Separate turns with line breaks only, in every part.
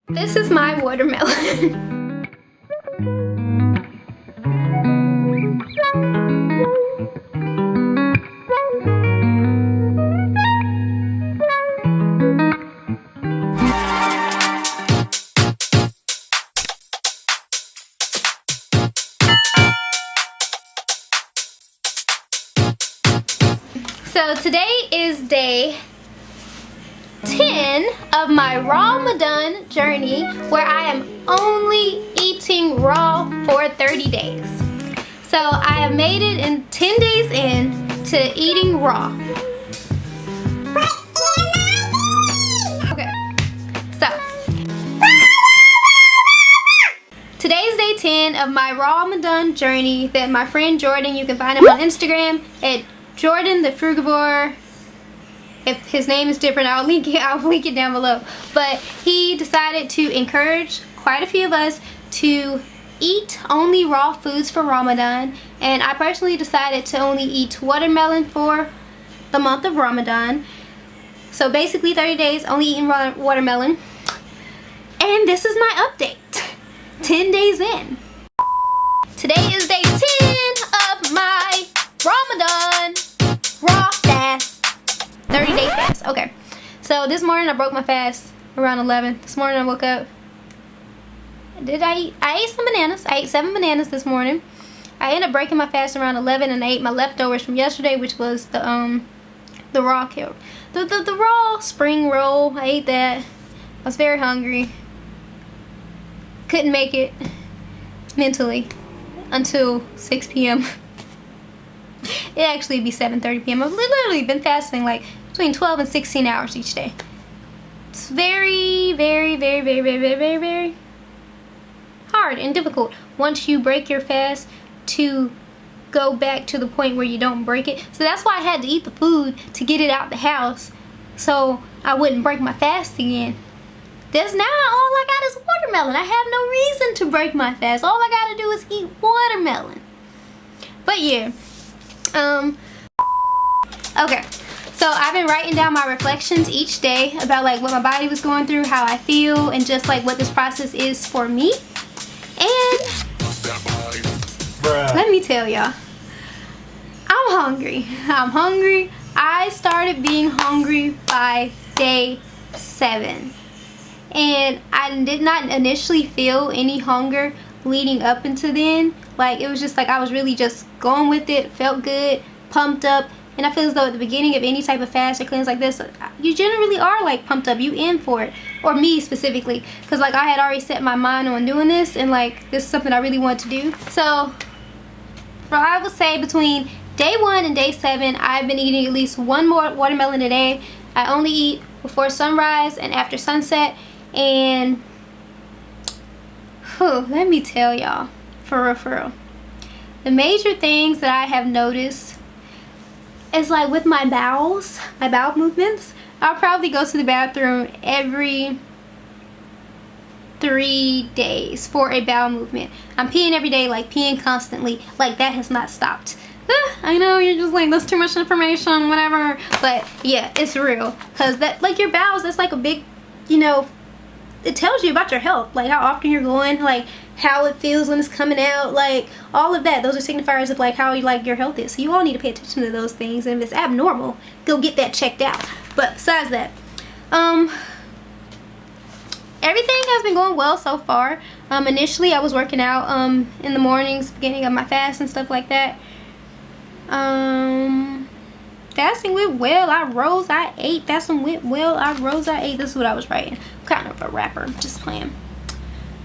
This is my watermelon. So today is day 10 of my RAWmadan journey, where I am only eating raw for 30 days. So I have made it in 10 days in to eating raw. Okay, so today's day 10 of my RAWmadan journey that my friend Jordan, you can find him on Instagram at Jordan the Frugivore. If his name is different, I'll link it down below. But he decided to encourage quite a few of us to eat only raw foods for Ramadan, and I personally decided to only eat watermelon for the month of Ramadan. So basically 30 days only eating raw watermelon. And this is my update 10 days in. Today is day 10 of my Ramadan raw fast, 30-day fast. Okay, so this morning I broke my fast around 11. This morning I woke up. I ate some bananas. I ate 7 bananas this morning. I ended up breaking my fast around 11, and I ate my leftovers from yesterday, which was the raw the raw spring roll. I ate that. I was very hungry. Couldn't make it mentally until 6 p.m. It actually be 7:30 p.m. I've literally been fasting like between 12 and 16 hours each day. It's very, very, very, very, very, very, very, very hard and difficult once you break your fast to go back to the point where you don't break it. So that's why I had to eat the food to get it out the house, so I wouldn't break my fast again. This now all I got is watermelon. I have no reason to break my fast. All I gotta do is eat watermelon. But yeah. Okay, so I've been writing down my reflections each day about like what my body was going through, how I feel, and just like what this process is for me. And let me tell y'all, I'm hungry. I'm hungry. I started being hungry by day 7, and I did not initially feel any hunger leading up into then. Like, it was just like I was really just going with it, felt good, pumped up. And I feel as though at the beginning of any type of fast or cleanse like this, you generally are like pumped up, you in for it. Or me specifically, because like I had already set my mind on doing this, and like this is something I really want to do. So I would say between day 1 and day 7, I've been eating at least 1 more watermelon a day. I only eat before sunrise and after sunset. And let me tell y'all, for real, the major things that I have noticed is like with my bowel movements. I'll probably go to the bathroom every 3 days for a bowel movement. I'm peeing every day, like peeing constantly, like that has not stopped. I know you're just like, that's too much information, whatever, but yeah, it's real. Because that, like, your bowels, that's like a big, you know, it tells you about your health, like how often you're going, like how it feels when it's coming out, like all of that. Those are signifiers of like how like your health is. So you all need to pay attention to those things, and if it's abnormal, go get that checked out. But besides that, everything has been going well so far. Initially I was working out in the mornings, beginning of my fast and stuff like that. Fasting went well. I rose, I ate. Fasting went well. I rose, I ate. This is what I was writing. I'm kind of a rapper. Just playing.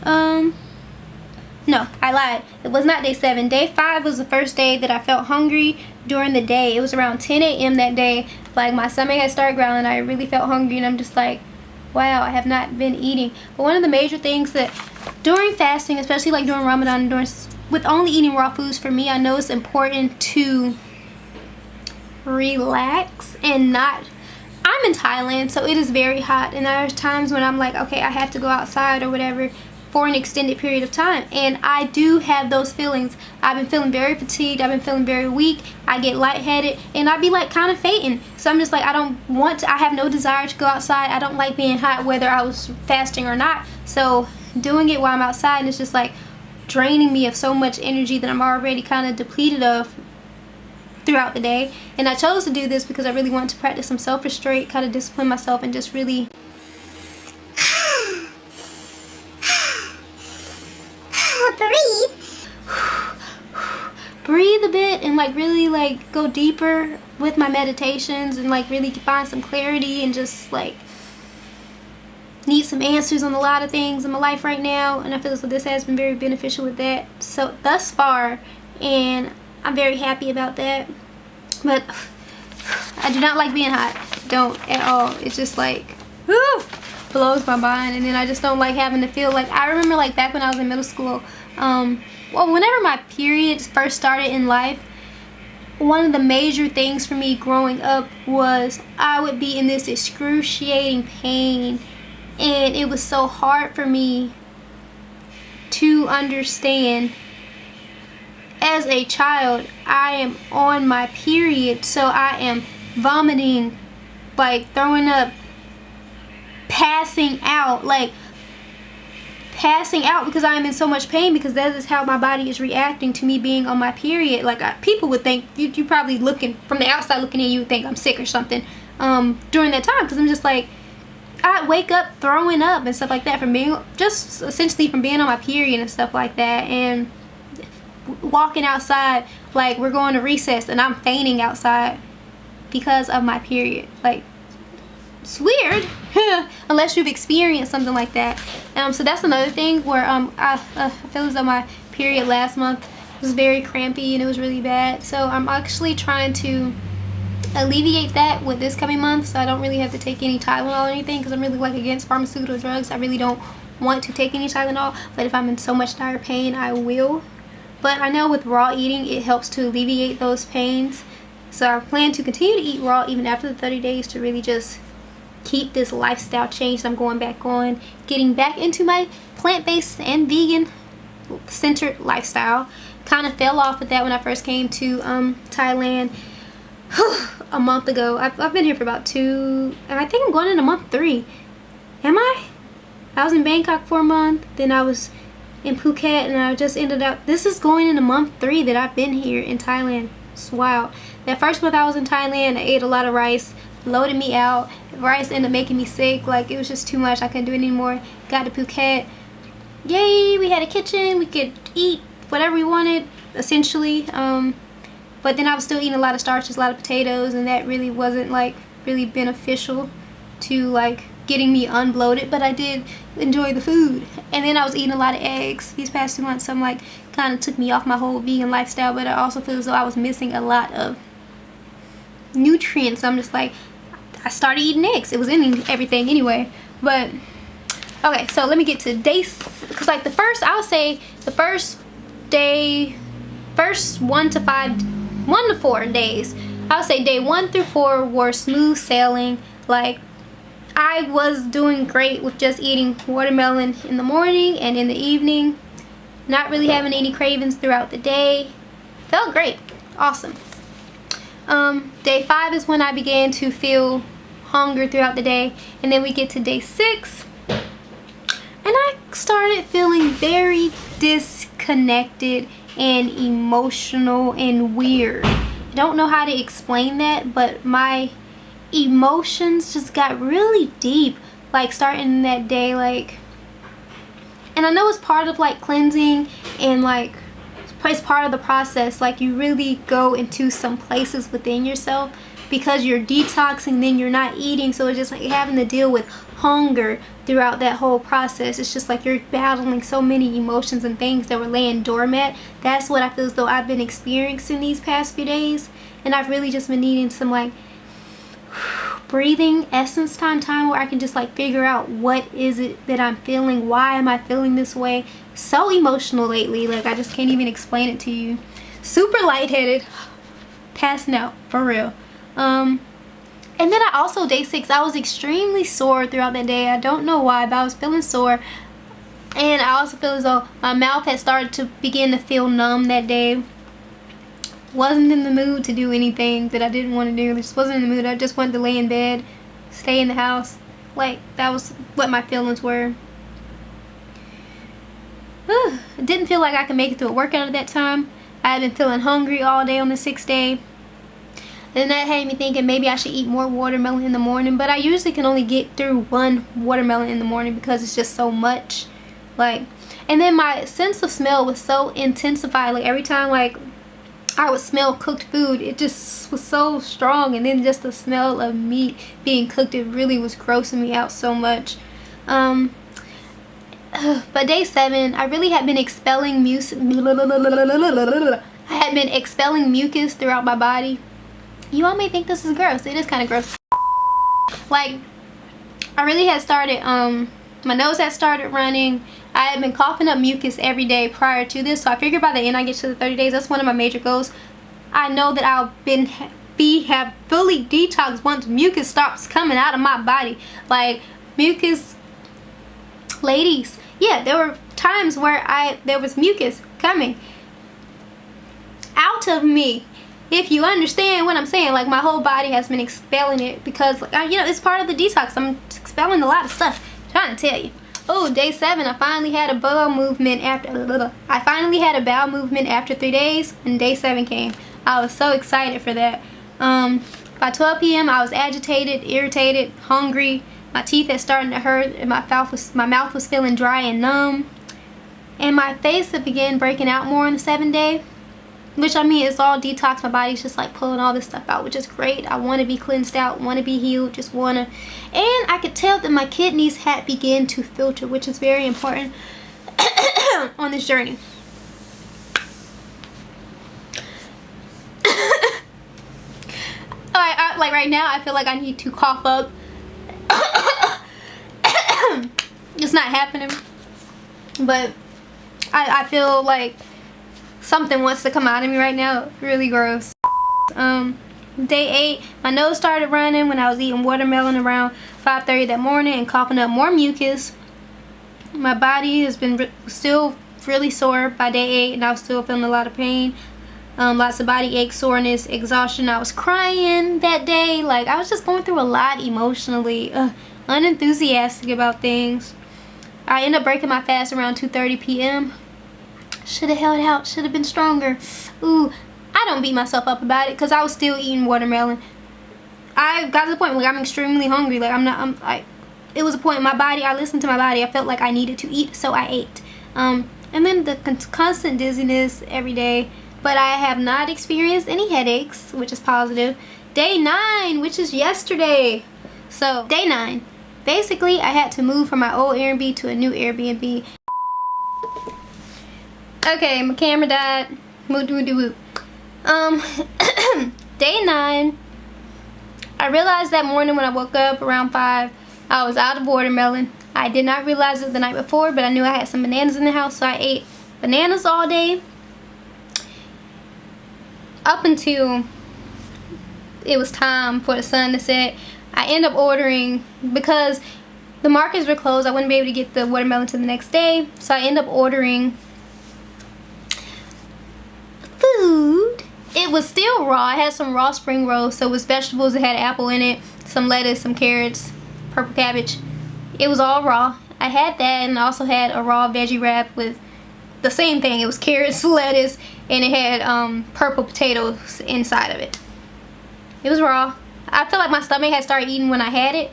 No, I lied. It was not day 7. Day 5 was the first day that I felt hungry during the day. It was around 10 a.m. that day. Like, my stomach had started growling. I really felt hungry, and I'm just like, wow, I have not been eating. But one of the major things that during fasting, especially like during Ramadan, with only eating raw foods, for me, I know it's important to relax and not. I'm in Thailand, so it is very hot, and there's times when I'm like, okay, I have to go outside or whatever, for an extended period of time, and I do have those feelings. I've been feeling very fatigued, I've been feeling very weak, I get lightheaded, and I be like kind of fainting. So I'm just like, I have no desire to go outside. I don't like being hot whether I was fasting or not. So doing it while I'm outside is just like draining me of so much energy that I'm already kind of depleted of throughout the day. And I chose to do this because I really wanted to practice some self-restraint, kind of discipline myself, and just really breathe a bit and like really like go deeper with my meditations and like really find some clarity, and just like need some answers on a lot of things in my life right now. And I feel as though this has been very beneficial with that so thus far, and I'm very happy about that. But I do not like being hot, don't at all. It's just like whew, blows my mind. And then I just don't like having to feel like, I remember like back when I was in middle school, well, whenever my periods first started in life, one of the major things for me growing up was I would be in this excruciating pain, and it was so hard for me to understand. As a child, I am on my period, so I am vomiting, like throwing up, passing out because I am in so much pain, because that is how my body is reacting to me being on my period. Like people would think, you probably looking from the outside looking in, you would think I'm sick or something during that time, because I'm just like, I wake up throwing up and stuff like that from being, just essentially from being on my period and stuff like that. And walking outside, like we're going to recess and I'm fainting outside because of my period. Like, it's weird unless you've experienced something like that. So that's another thing where I feel as though my period last month was very crampy and it was really bad. So I'm actually trying to alleviate that with this coming month, so I don't really have to take any Tylenol or anything, because I'm really like against pharmaceutical drugs. I really don't want to take any Tylenol, but if I'm in so much dire pain, I will. But I know with raw eating, it helps to alleviate those pains. So I plan to continue to eat raw even after the 30 days to really just keep this lifestyle change that I'm going back on, getting back into my plant-based and vegan centered lifestyle. Kind of fell off with that when I first came to Thailand a month ago. I've been here for about 2, and I think I'm going into month 3. Am I? I was in Bangkok for a month, then I was in Phuket, and I just ended up, this is going into month 3 that I've been here in Thailand. It's wild. That first month I was in Thailand, I ate a lot of rice, loaded me out. Rice ended up making me sick. Like, it was just too much. I couldn't do it anymore. Got to Phuket. Yay, we had a kitchen. We could eat whatever we wanted, essentially. But then I was still eating a lot of starches, a lot of potatoes, and that really wasn't like really beneficial to like getting me unbloated, but I did enjoy the food. And then I was eating a lot of eggs these past 2 months, so I'm like, kind of took me off my whole vegan lifestyle, but I also feel as though I was missing a lot of nutrients. So I'm just like, I started eating eggs. It was in everything anyway. But okay, so let me get to days, because like the first, I'll say the first 1 to 4 days, I'll say day 1 through 4 were smooth sailing. Like, I was doing great with just eating watermelon in the morning and in the evening, not really having any cravings throughout the day. Felt great. Awesome. Day 5 is when I began to feel hunger throughout the day, and then we get to day 6 and I started feeling very disconnected and emotional and weird. I don't know how to explain that, but my emotions just got really deep, like starting that day. Like, and I know it's part of like cleansing and like it's part of the process. Like, you really go into some places within yourself because you're detoxing, then you're not eating, so it's just like having to deal with hunger throughout that whole process. It's just like you're battling so many emotions and things that were laying dormant. That's what I feel as though I've been experiencing these past few days, and I've really just been needing some like breathing essence time where I can just like figure out what is it that I'm feeling, why am I feeling this way. So emotional lately, like I just can't even explain it to you. Super lightheaded, passing out for real. And then I also, day 6, I was extremely sore throughout that day. I don't know why, but I was feeling sore. And I also feel as though my mouth had started to begin to feel numb that day. Wasn't in the mood to do anything that I didn't want to do. Just wasn't in the mood. I just wanted to lay in bed, stay in the house. Like, that was what my feelings were. I didn't feel like I could make it through a workout at that time. I had been feeling hungry all day on the 6th day. And that had me thinking maybe I should eat more watermelon in the morning. But I usually can only get through one watermelon in the morning because it's just so much. Like, and then my sense of smell was so intensified. Like, every time, like, I would smell cooked food, it just was so strong. And then just the smell of meat being cooked, it really was grossing me out so much. But day 7, I really had been expelling mucus throughout my body. You all may think this is gross. It is kind of gross. Like, I really had started, my nose had started running. I had been coughing up mucus every day prior to this, so I figured by the end I get to the 30 days. That's one of my major goals. I know that I'll have fully detoxed once mucus stops coming out of my body. Like, mucus, ladies, yeah, there were times where there was mucus coming out of me. If you understand what I'm saying, like, my whole body has been expelling it because, like, you know, it's part of the detox. I'm expelling a lot of stuff. I'm trying to tell you. Oh, day 7, I finally had a bowel movement after 3 days, and day 7 came. I was so excited for that. By 12 p.m. I was agitated, irritated, hungry. My teeth had started to hurt, and my mouth was feeling dry and numb. And my face had began breaking out more on the 7th day. Which, I mean, it's all detox. My body's just like pulling all this stuff out, which is great. I want to be cleansed out, want to be healed, just want to. And I could tell that my kidneys had begun to filter, which is very important on this journey. Like right now, I feel like I need to cough up. It's not happening. But I feel like something wants to come out of me right now. Really gross. Day 8, my nose started running when I was eating watermelon around 5:30 that morning and coughing up more mucus. My body has been still really sore by day 8, and I was still feeling a lot of pain. Lots of body ache, soreness, exhaustion. I was crying that day. Like, I was just going through a lot emotionally. Unenthusiastic about things. I ended up breaking my fast around 2:30 p.m. Should have held out. Should have been stronger. Ooh, I don't beat myself up about it because I was still eating watermelon. I got to the point where I'm extremely hungry. Like, it was a point in my body. I listened to my body. I felt like I needed to eat, so I ate. And then the constant dizziness every day. But I have not experienced any headaches, which is positive. Day 9, which is yesterday. So, day 9. Basically, I had to move from my old Airbnb to a new Airbnb. Okay, my camera died. Day 9. I realized that morning when I woke up around 5, I was out of watermelon. I did not realize it the night before, but I knew I had some bananas in the house, so I ate bananas all day. Up until it was time for the sun to set. I ended up ordering, because the markets were closed, I wouldn't be able to get the watermelon till the next day, so I ended up ordering food. It was still raw. I had some raw spring rolls, so it was vegetables. It had apple in it, some lettuce, some carrots, purple cabbage. It was all raw. I had that, and I also had a raw veggie wrap with the same thing. It was carrots, lettuce, and it had purple potatoes inside of it. It was raw. I feel like my stomach had started eating when I had it.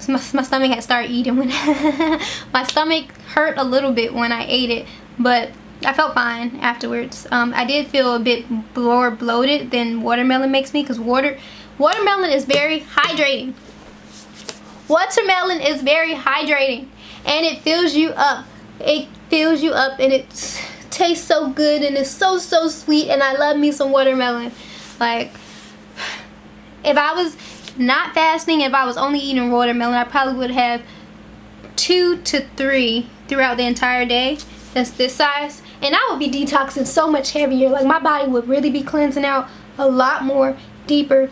My stomach had started eating when my stomach hurt a little bit when I ate it, but I felt fine afterwards. I did feel a bit more bloated than watermelon makes me, because watermelon is very hydrating. Watermelon is very hydrating, and it fills you up. It fills you up, and it tastes so good, and it's so sweet, and I love me some watermelon. Like, if I was not fasting, if I was only eating watermelon, I probably would have 2 to 3 throughout the entire day. That's this size, and I would be detoxing so much heavier. Like, my body would really be cleansing out a lot more deeper.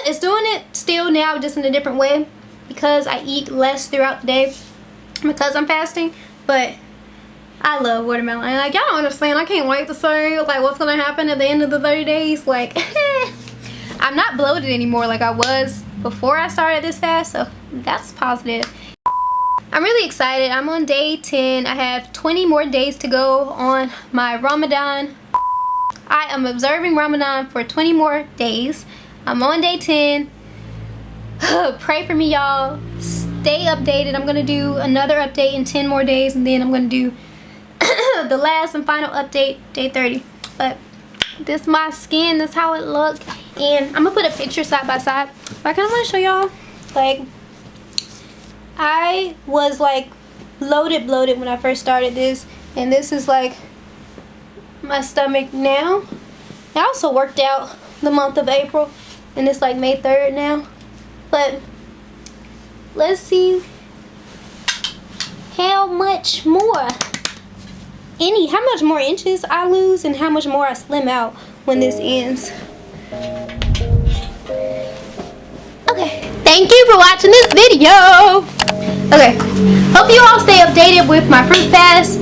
It's doing it still now, just in a different way, because I eat less throughout the day because I'm fasting. But I love watermelon. Like, y'all don't understand. I can't wait to see like what's gonna happen at the end of the 30 days. Like, I'm not bloated anymore like I was before I started this fast, so that's positive. I'm really excited. I'm on day 10. I have 20 more days to go on my Ramadan. I am observing Ramadan for 20 more days. I'm on day 10. Pray for me, y'all. Stay updated. I'm gonna do another update in 10 more days, and then I'm gonna do the last and final update, day 30. But this is my skin. This is how it looked. And I'm gonna put a picture side by side. But I kind of want to show y'all, like, I was like bloated when I first started this, and this is like my stomach now. I also worked out the month of April, and it's like May 3rd now. But let's see how much more inches I lose and how much more I slim out when this ends. Okay, thank you for watching this video. Okay, hope you all stay updated with my fruit fast,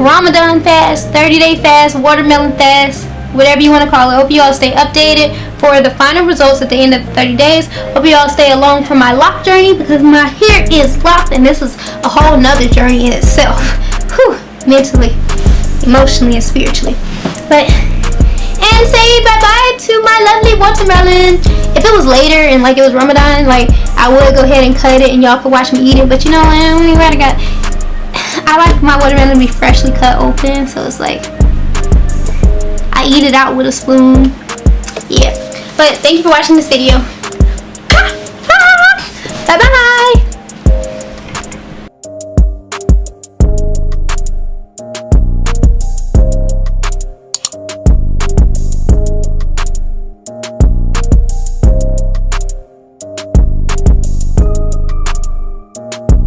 Ramadan fast, 30-day fast, watermelon fast, whatever you want to call it. Hope you all stay updated for the final results at the end of the 30 days. Hope you all stay along for my lock journey, because my hair is locked and this is a whole nother journey in itself. Whew, mentally, emotionally, and spiritually. But, and say bye-bye to my lovely watermelon. If it was later and like it was Ramadan, like I would go ahead and cut it and y'all could watch me eat it. But you know, I like my watermelon to be freshly cut open, so it's like I eat it out with a spoon. Yeah. But thank you for watching this video. Bye bye.